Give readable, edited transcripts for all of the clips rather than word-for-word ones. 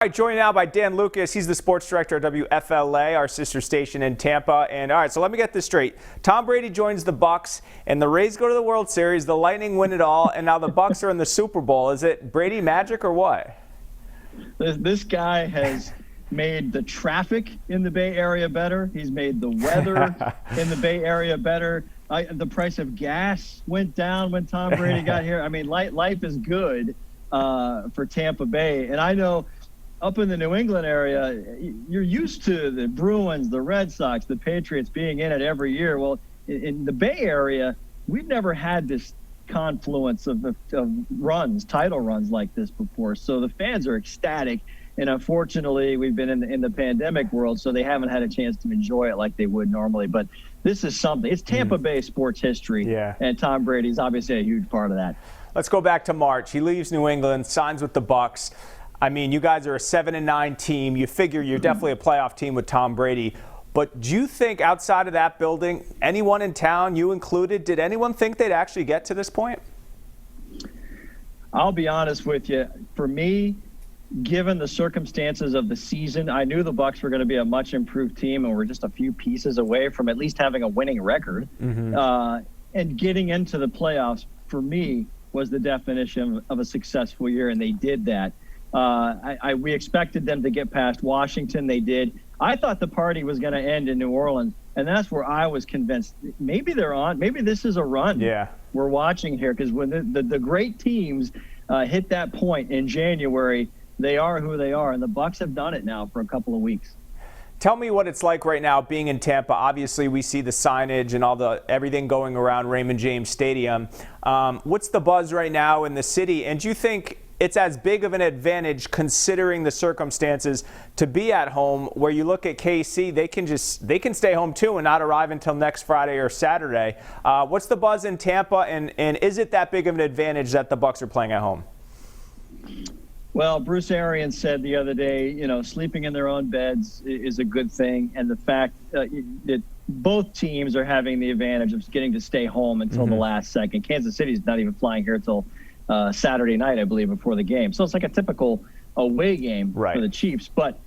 All right, joined now by Dan Lucas. He's the sports director at WFLA, our sister station in Tampa. And all right, so let me get this straight. Tom Brady joins the Bucs, and the Rays go to the World Series. The Lightning win it all, and now the Bucs are in the Super Bowl. Is it Brady magic or what? This guy has made the traffic in the Bay Area better. He's made the weather in the Bay Area better. The price of gas went down when Tom Brady got here. I mean, life is good for Tampa Bay. And I know up in the New England area, you're used to the Bruins, the Red Sox, the Patriots being in it every year. Well, in the Bay Area, we've never had this confluence of runs, title runs like this before. So the fans are ecstatic. And unfortunately, we've been in the pandemic world, so they haven't had a chance to enjoy it like they would normally. But this is something. It's Tampa Bay sports history. Yeah. And Tom Brady's obviously a huge part of that. Let's go back to March. He leaves New England, signs with the Bucs. I mean, you guys are a 7-9 team. You figure you're definitely a playoff team with Tom Brady. But do you think outside of that building, anyone in town, you included, did anyone think they'd actually get to this point? I'll be honest with you. For me, given the circumstances of the season, I knew the Bucs were going to be a much improved team, and we're just a few pieces away from at least having a winning record. And getting into the playoffs, for me, was the definition of a successful year, and they did that. We expected them to get past Washington. They did. I thought the party was going to end in New Orleans, and that's where I was convinced. Maybe they're on. Maybe this is a run we're watching here, because when the great teams hit that point in January, they are who they are, and the Bucs have done it now for a couple of weeks. Tell me what it's like right now being in Tampa. Obviously, we see the signage and everything going around Raymond James Stadium. What's the buzz right now in the city, and do you think it's as big of an advantage considering the circumstances to be at home, where you look at KC, they can stay home too and not arrive until next Friday or Saturday. What's the buzz in Tampa, and is it that big of an advantage that the Bucs are playing at home? Well, Bruce Arians said the other day, sleeping in their own beds is a good thing, and the fact that both teams are having the advantage of getting to stay home until the last second. Kansas City's not even flying here until Saturday night, I believe, before the game. So it's like a typical away game for the Chiefs. But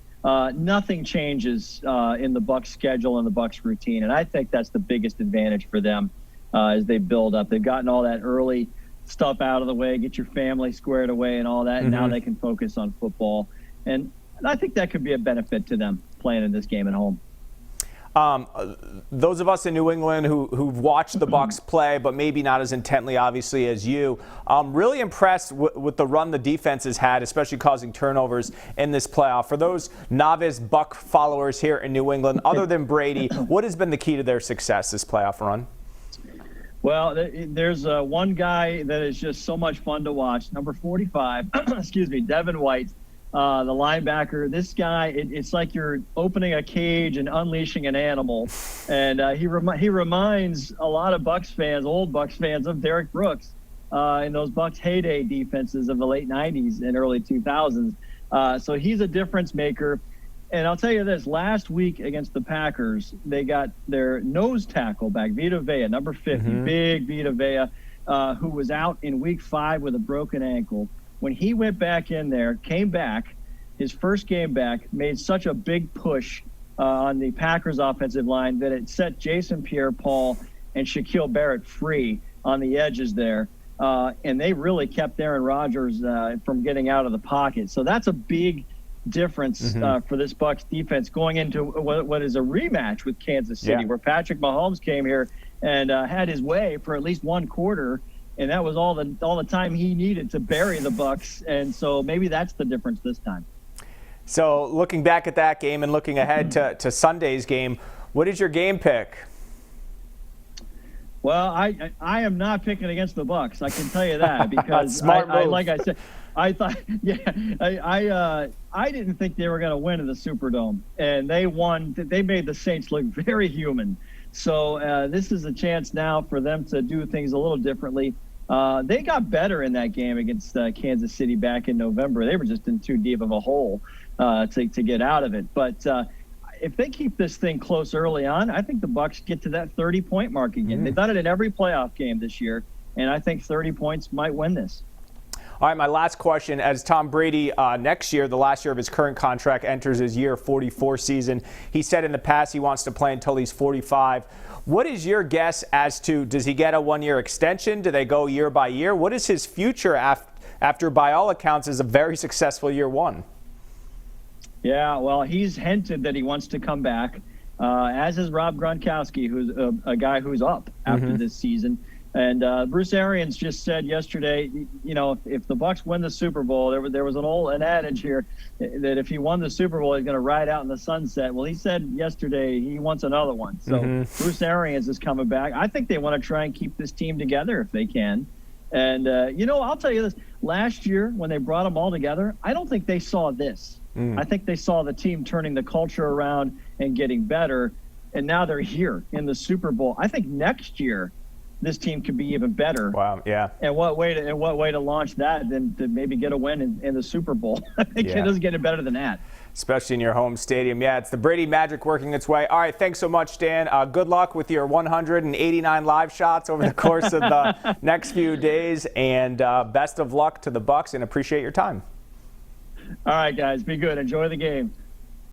nothing changes in the Bucs schedule and the Bucs routine, and I think that's the biggest advantage for them as they build up. They've gotten all that early stuff out of the way, get your family squared away and all that, and now they can focus on football. And I think that could be a benefit to them playing in this game at home. Those of us in New England who've watched the Bucs play, but maybe not as intently, obviously, as you, really impressed with the run the defense has had, especially causing turnovers in this playoff. For those novice Buck followers here in New England, other than Brady, what has been the key to their success this playoff run? Well, there's one guy that is just so much fun to watch, number 45, excuse me, Devin White. The linebacker, this guy, it's like you're opening a cage and unleashing an animal. And he reminds a lot of Bucs fans, old Bucs fans, of Derek Brooks in those Bucs heyday defenses of the late 90s and early 2000s. So he's a difference maker. And I'll tell you this, last week against the Packers, they got their nose tackle back, Vita Vea, number 50, big Vita Vea, who was out in week 5 with a broken ankle. When he went back in there, came back, his first game back, made such a big push on the Packers offensive line that it set Jason Pierre-Paul and Shaquille Barrett free on the edges there. And they really kept Aaron Rodgers from getting out of the pocket. So that's a big difference for this Bucs defense going into what is a rematch with Kansas City, where Patrick Mahomes came here and had his way for at least one quarter. And that was all the time he needed to bury the Bucs, and so maybe that's the difference this time. So looking back at that game and looking ahead to Sunday's game, what is your game pick? Well, I am not picking against the Bucs. I can tell you that, because Smart move. like I said, I thought, I didn't think they were going to win in the Superdome, and they won. They made the Saints look very human. So this is a chance now for them to do things a little differently. They got better in that game against Kansas City back in November. They were just in too deep of a hole to get out of it. But if they keep this thing close early on, I think the Bucs get to that 30-point mark again. They've done it in every playoff game this year, and I think 30 points might win this. All right, my last question. As Tom Brady next year, the last year of his current contract, enters his year 44 season, he said in the past he wants to play until he's 45. What is your guess as to, does he get a one-year extension? Do they go year by year? What is his future after, by all accounts, is a very successful year one? Yeah, well, he's hinted that he wants to come back, as is Rob Gronkowski, who's a guy who's up after this season. And Bruce Arians just said yesterday, you know, if the Bucs win the Super Bowl, there was an adage here that if he won the Super Bowl, he's going to ride out in the sunset. Well, he said yesterday he wants another one. So Bruce Arians is coming back. I think they want to try and keep this team together if they can. And, you know, I'll tell you this. Last year, when they brought them all together, I don't think they saw this. I think they saw the team turning the culture around and getting better. And now they're here in the Super Bowl. I think next year, this team could be even better. Wow, yeah. And what way to launch that than to maybe get a win in the Super Bowl? I think it doesn't get any better than that. Especially in your home stadium. Yeah, it's the Brady magic working its way. All right, thanks so much, Dan. Good luck with your 189 live shots over the course of the next few days, and best of luck to the Bucs, and appreciate your time. All right, guys, be good. Enjoy the game.